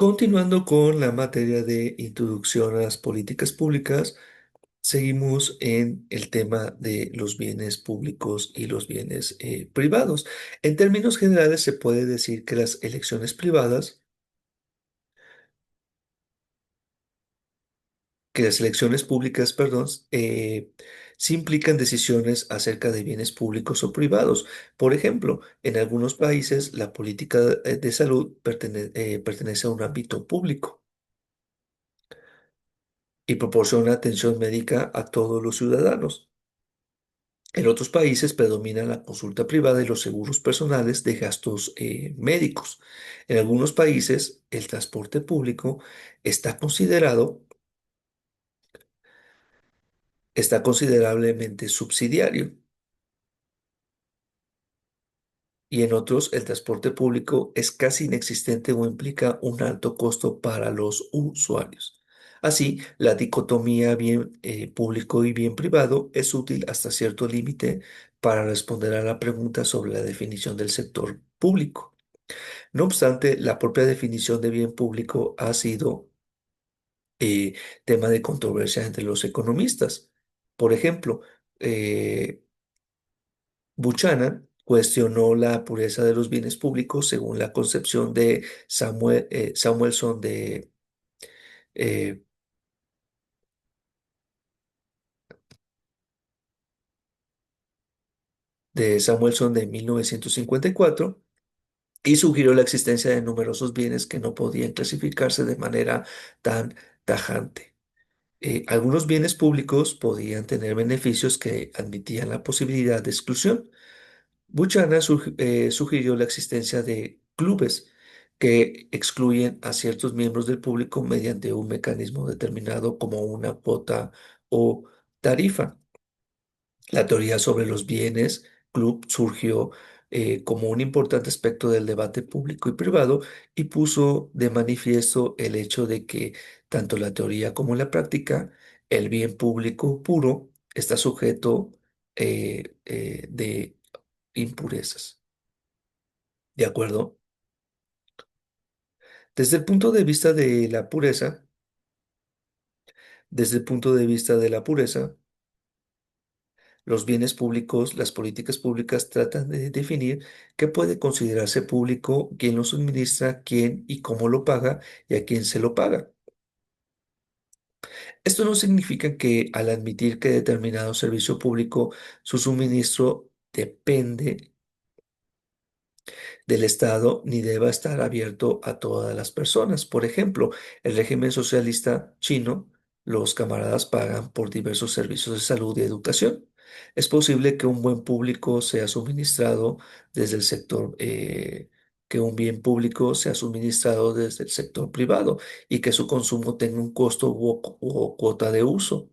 Continuando con la materia de introducción a las políticas públicas, seguimos en el tema de los bienes públicos y los bienes privados. En términos generales, se puede decir que las elecciones públicas, perdón, sí implican decisiones acerca de bienes públicos o privados. Por ejemplo, en algunos países la política de salud pertenece a un ámbito público y proporciona atención médica a todos los ciudadanos. En otros países predomina la consulta privada y los seguros personales de gastos médicos. En algunos países, el transporte público está considerado, está considerablemente subsidiario, y en otros, el transporte público es casi inexistente o implica un alto costo para los usuarios. Así, la dicotomía bien público y bien privado es útil hasta cierto límite para responder a la pregunta sobre la definición del sector público. No obstante, la propia definición de bien público ha sido eh, tema de controversia entre los economistas. Por ejemplo, eh, Buchanan cuestionó la pureza de los bienes públicos según la concepción de Samuelson eh, de Samuelson de 1954 y sugirió la existencia de numerosos bienes que no podían clasificarse de manera tan tajante. Algunos bienes públicos podían tener beneficios que admitían la posibilidad de exclusión. Buchanan sugirió la existencia de clubes que excluyen a ciertos miembros del público mediante un mecanismo determinado como una cuota o tarifa. La teoría sobre los bienes club surgió como un importante aspecto del debate público y privado y puso de manifiesto el hecho de que tanto la teoría como la práctica, el bien público puro está sujeto de impurezas. ¿De acuerdo? Desde el punto de vista de la pureza, desde el punto de vista de la pureza, los bienes públicos, las políticas públicas tratan de definir qué puede considerarse público, quién lo suministra, quién y cómo lo paga y a quién se lo paga. Esto no significa que al admitir que determinado servicio público, su suministro depende del Estado ni deba estar abierto a todas las personas. Por ejemplo, el régimen socialista chino, los camaradas pagan por diversos servicios de salud y educación. Es posible que un buen público sea suministrado desde el sector, que un bien público sea suministrado desde el sector privado y que su consumo tenga un costo o cuota de uso.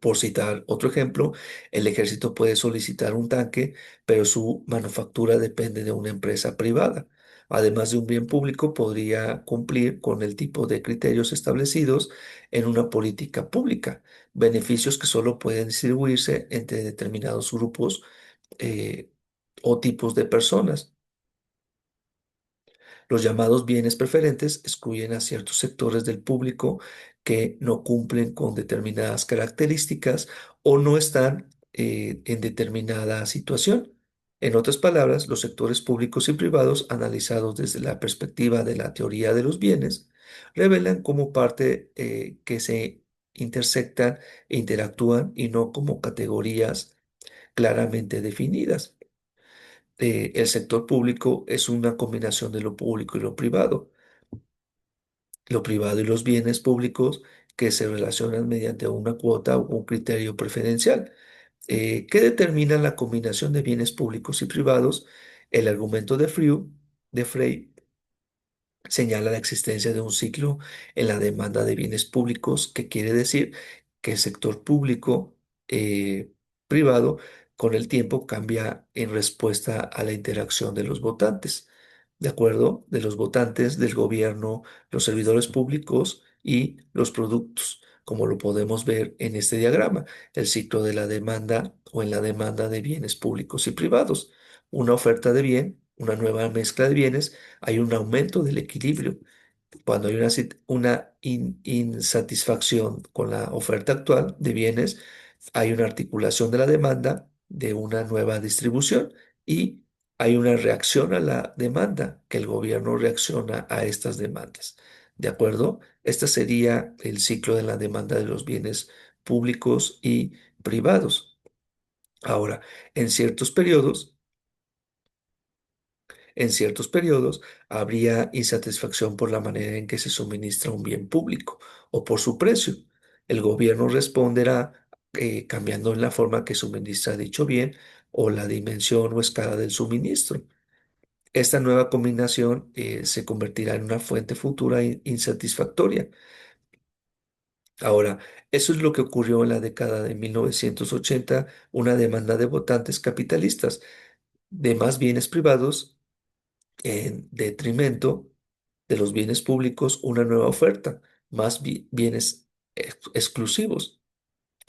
Por citar otro ejemplo, el ejército puede solicitar un tanque, pero su manufactura depende de una empresa privada. Además de un bien público, podría cumplir con el tipo de criterios establecidos en una política pública, beneficios que solo pueden distribuirse entre determinados grupos eh, o tipos de personas. Los llamados bienes preferentes excluyen a ciertos sectores del público que no cumplen con determinadas características o no están en determinada situación. En otras palabras, los sectores públicos y privados, analizados desde la perspectiva de la teoría de los bienes, revelan como parte que se intersectan e interactúan y no como categorías claramente definidas. El sector público es una combinación de lo público y lo privado y los bienes públicos que se relacionan mediante una cuota o un criterio preferencial. ¿Qué determina la combinación de bienes públicos y privados? El argumento de Frey señala la existencia de un ciclo en la demanda de bienes públicos, que quiere decir que el sector público privado con el tiempo cambia en respuesta a la interacción de los votantes, ¿de acuerdo? De los votantes, del gobierno, los servidores públicos y los productos, como lo podemos ver en este diagrama, el ciclo de la demanda o en la demanda de bienes públicos y privados. Una oferta de bien, una nueva mezcla de bienes, hay un aumento del equilibrio. Cuando hay una insatisfacción con la oferta actual de bienes, hay una articulación de la demanda de una nueva distribución y hay una reacción a la demanda, que el gobierno reacciona a estas demandas. ¿De acuerdo? Este sería el ciclo de la demanda de los bienes públicos y privados. Ahora, en ciertos periodos, en ciertos periodos habría insatisfacción por la manera en que se suministra un bien público o por su precio. El gobierno responderá cambiando en la forma que suministra dicho bien o la dimensión o escala del suministro. Esta nueva combinación se convertirá en una fuente futura insatisfactoria. Ahora, eso es lo que ocurrió en la década de 1980, una demanda de votantes capitalistas de más bienes privados en detrimento de los bienes públicos, una nueva oferta, más bienes exclusivos,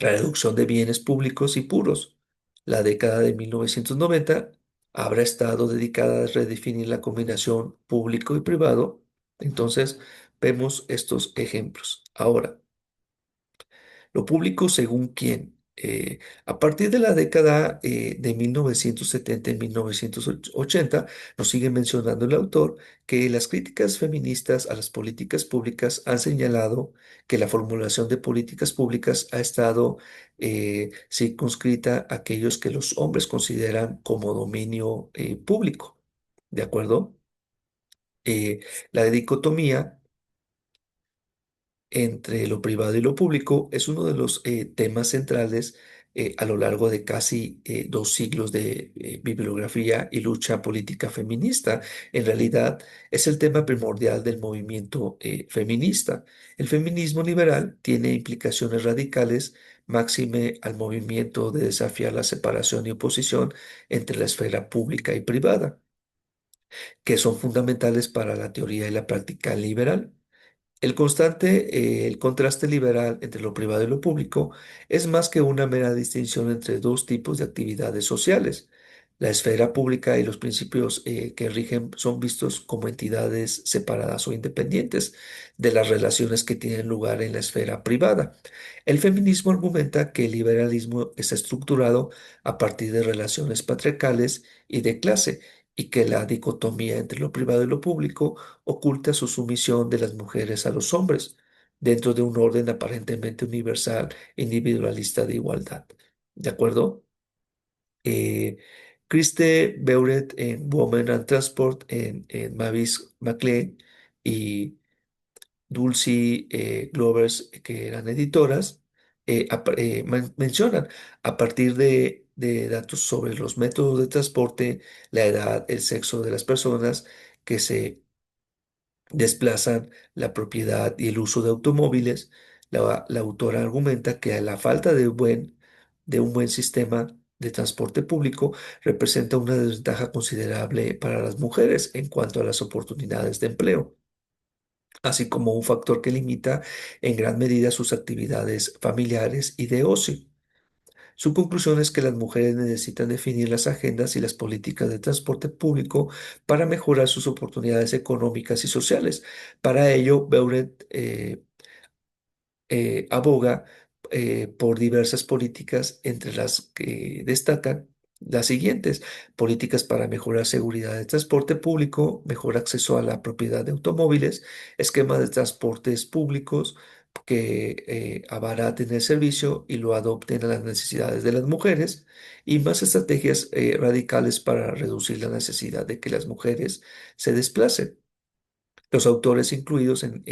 la reducción de bienes públicos y puros. La década de 1990 habrá estado dedicada a redefinir la combinación público y privado. Entonces, vemos estos ejemplos. Ahora, lo público según quién. A partir de la década de 1970 y 1980, nos sigue mencionando el autor que las críticas feministas a las políticas públicas han señalado que la formulación de políticas públicas ha estado circunscrita a aquellos que los hombres consideran como dominio público. ¿De acuerdo? La dicotomía entre lo privado y lo público es uno de los temas centrales a lo largo de casi 2 siglos de bibliografía y lucha política feminista. En realidad es el tema primordial del movimiento feminista. El feminismo liberal tiene implicaciones radicales, máxime al movimiento de desafiar la separación y oposición entre la esfera pública y privada, que son fundamentales para la teoría y la práctica liberal. El contraste liberal entre lo privado y lo público es más que una mera distinción entre dos tipos de actividades sociales. La esfera pública y los principios que rigen son vistos como entidades separadas o independientes de las relaciones que tienen lugar en la esfera privada. El feminismo argumenta que el liberalismo está estructurado a partir de relaciones patriarcales y de clase, y que la dicotomía entre lo privado y lo público oculta su sumisión de las mujeres a los hombres, dentro de un orden aparentemente universal, individualista de igualdad. ¿De acuerdo? Eh, Christe Beuret en Women and Transport, en Mavis MacLean y Dulcie Glovers, que eran editoras, mencionan a partir de datos sobre los métodos de transporte, la edad, el sexo de las personas que se desplazan, la propiedad y el uso de automóviles. La autora argumenta que a la falta de un buen sistema de transporte público representa una desventaja considerable para las mujeres en cuanto a las oportunidades de empleo, así como un factor que limita en gran medida sus actividades familiares y de ocio. Su conclusión es que las mujeres necesitan definir las agendas y las políticas de transporte público para mejorar sus oportunidades económicas y sociales. Para ello, Beuret aboga por diversas políticas, entre las que destacan las siguientes: políticas para mejorar seguridad de transporte público, mejor acceso a la propiedad de automóviles, esquemas de transportes públicos que abaraten el servicio y lo adopten a las necesidades de las mujeres, y más estrategias radicales para reducir la necesidad de que las mujeres se desplacen. Los autores incluidos en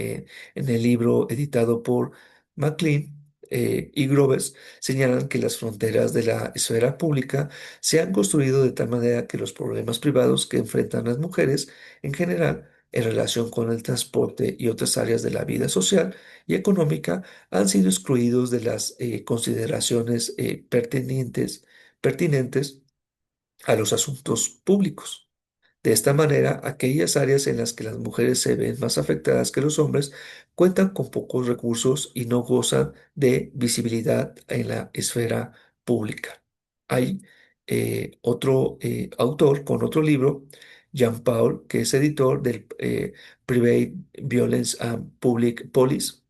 el libro editado por MacLean y Groves señalan que las fronteras de la esfera pública se han construido de tal manera que los problemas privados que enfrentan las mujeres en general en relación con el transporte y otras áreas de la vida social y económica han sido excluidos de las consideraciones pertinentes a los asuntos públicos. De esta manera, aquellas áreas en las que las mujeres se ven más afectadas que los hombres cuentan con pocos recursos y no gozan de visibilidad en la esfera pública. Hay otro autor con otro libro Jean Paul, que es editor del Private Violence and Public Policy,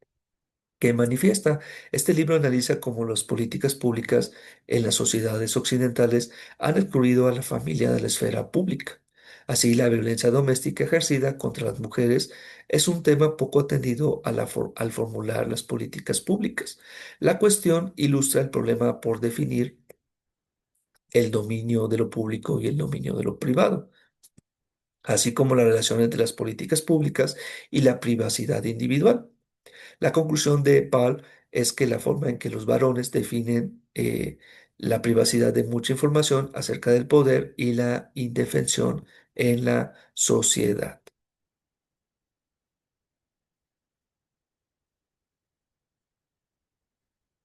que manifiesta. Este libro analiza cómo las políticas públicas en las sociedades occidentales han excluido a la familia de la esfera pública. Así, la violencia doméstica ejercida contra las mujeres es un tema poco atendido al formular las políticas públicas. La cuestión ilustra el problema por definir el dominio de lo público y el dominio de lo privado, así como la relación entre las políticas públicas y la privacidad individual. La conclusión de Paul es que la forma en que los varones definen la privacidad de mucha información acerca del poder y la indefensión en la sociedad.